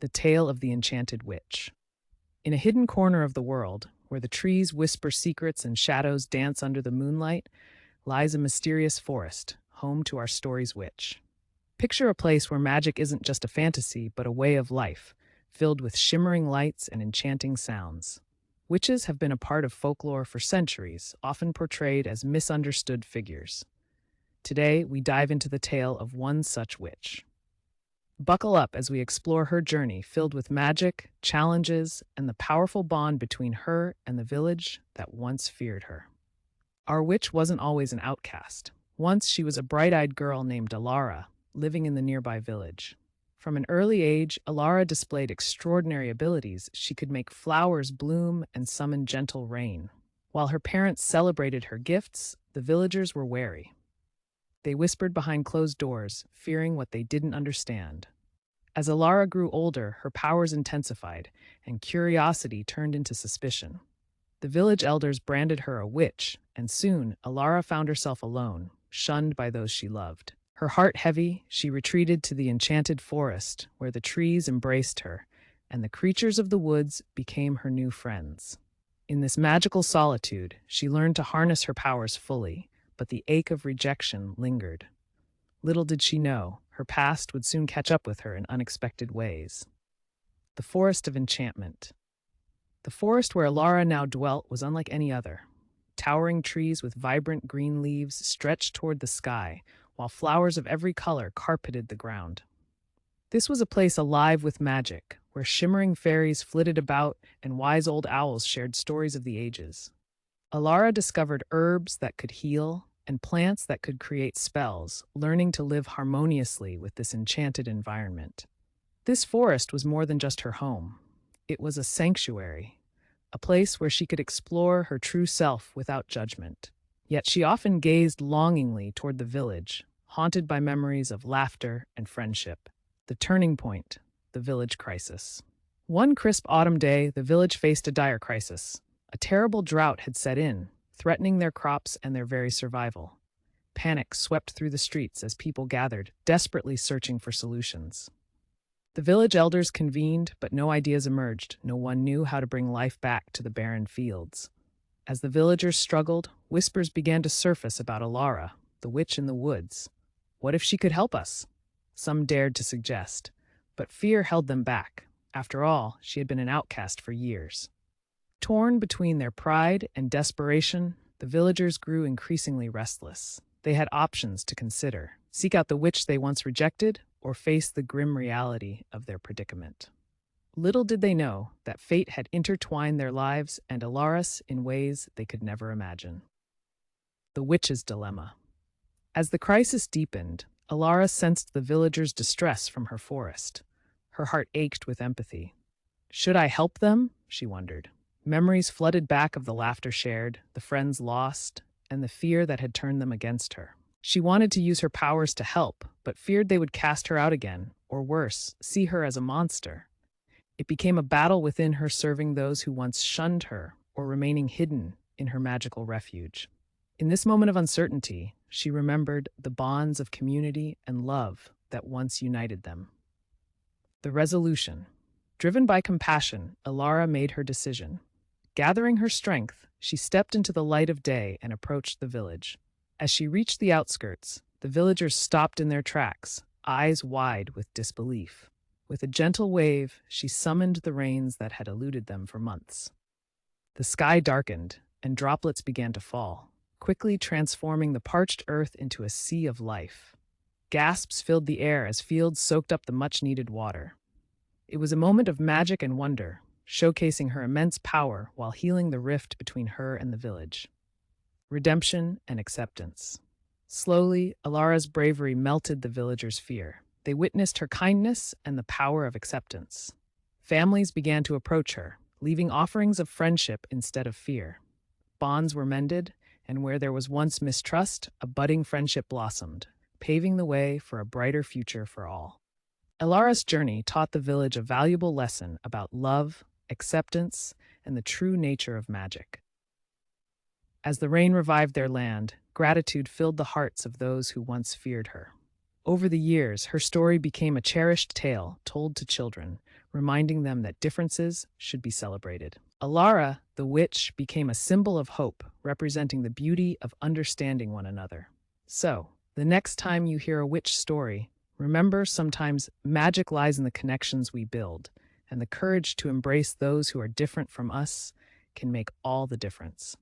The Tale of the Enchanted Witch. In a hidden corner of the world, where the trees whisper secrets and shadows dance under the moonlight, lies a mysterious forest, home to our story's witch. Picture a place where magic isn't just a fantasy, but a way of life, filled with shimmering lights and enchanting sounds. Witches have been a part of folklore for centuries, often portrayed as misunderstood figures. Today, we dive into the tale of one such witch. Buckle up as we explore her journey filled with magic, challenges, and the powerful bond between her and the village that once feared her. Our witch wasn't always an outcast. Once she was a bright-eyed girl named Alara, living in the nearby village. From an early age, Alara displayed extraordinary abilities. She could make flowers bloom and summon gentle rain. While her parents celebrated her gifts, the villagers were wary. They whispered behind closed doors, fearing what they didn't understand. As Alara grew older, her powers intensified, and curiosity turned into suspicion. The village elders branded her a witch, and soon Alara found herself alone, shunned by those she loved. Her heart heavy, she retreated to the enchanted forest, where the trees embraced her, and the creatures of the woods became her new friends. In this magical solitude, she learned to harness her powers fully, but the ache of rejection lingered. Little did she know, her past would soon catch up with her in unexpected ways. The Forest of Enchantment. The forest where Alara now dwelt was unlike any other. Towering trees with vibrant green leaves stretched toward the sky, while flowers of every color carpeted the ground. This was a place alive with magic, where shimmering fairies flitted about and wise old owls shared stories of the ages. Alara discovered herbs that could heal and plants that could create spells, learning to live harmoniously with this enchanted environment. This forest was more than just her home. It was a sanctuary, a place where she could explore her true self without judgment. Yet she often gazed longingly toward the village, haunted by memories of laughter and friendship. The turning point, the village crisis. One crisp autumn day, the village faced a dire crisis. A terrible drought had set in, threatening their crops and their very survival. Panic swept through the streets as people gathered, desperately searching for solutions. The village elders convened, but no ideas emerged. No one knew how to bring life back to the barren fields. As the villagers struggled, whispers began to surface about Alara, the witch in the woods. What if she could help us? Some dared to suggest, but fear held them back. After all, she had been an outcast for years. Torn between their pride and desperation, the villagers grew increasingly restless. They had options to consider: seek out the witch they once rejected, or face the grim reality of their predicament. Little did they know that fate had intertwined their lives and Alaris in ways they could never imagine. The Witch's Dilemma. As the crisis deepened, Alara sensed the villagers' distress from her forest. Her heart ached with empathy. Should I help them? She wondered. Memories flooded back of the laughter shared, the friends lost, and the fear that had turned them against her. She wanted to use her powers to help, but feared they would cast her out again, or worse, see her as a monster. It became a battle within her, serving those who once shunned her or remaining hidden in her magical refuge. In this moment of uncertainty, she remembered the bonds of community and love that once united them. The resolution. Driven by compassion, Alara made her decision. Gathering her strength, she stepped into the light of day and approached the village. As she reached the outskirts, the villagers stopped in their tracks, eyes wide with disbelief. With a gentle wave, she summoned the rains that had eluded them for months. The sky darkened, and droplets began to fall, quickly transforming the parched earth into a sea of life. Gasps filled the air as fields soaked up the much-needed water. It was a moment of magic and wonder, showcasing her immense power while healing the rift between her and the village. Redemption and acceptance. Slowly, Alara's bravery melted the villagers' fear. They witnessed her kindness and the power of acceptance. Families began to approach her, leaving offerings of friendship instead of fear. Bonds were mended, and where there was once mistrust, a budding friendship blossomed, paving the way for a brighter future for all. Alara's journey taught the village a valuable lesson about love, acceptance, and the true nature of magic. As the rain revived their land, gratitude filled the hearts of those who once feared her. Over the years, her story became a cherished tale told to children, reminding them that differences should be celebrated. Alara, the witch, became a symbol of hope, representing the beauty of understanding one another. So, the next time you hear a witch story, remember sometimes magic lies in the connections we build, and the courage to embrace those who are different from us can make all the difference.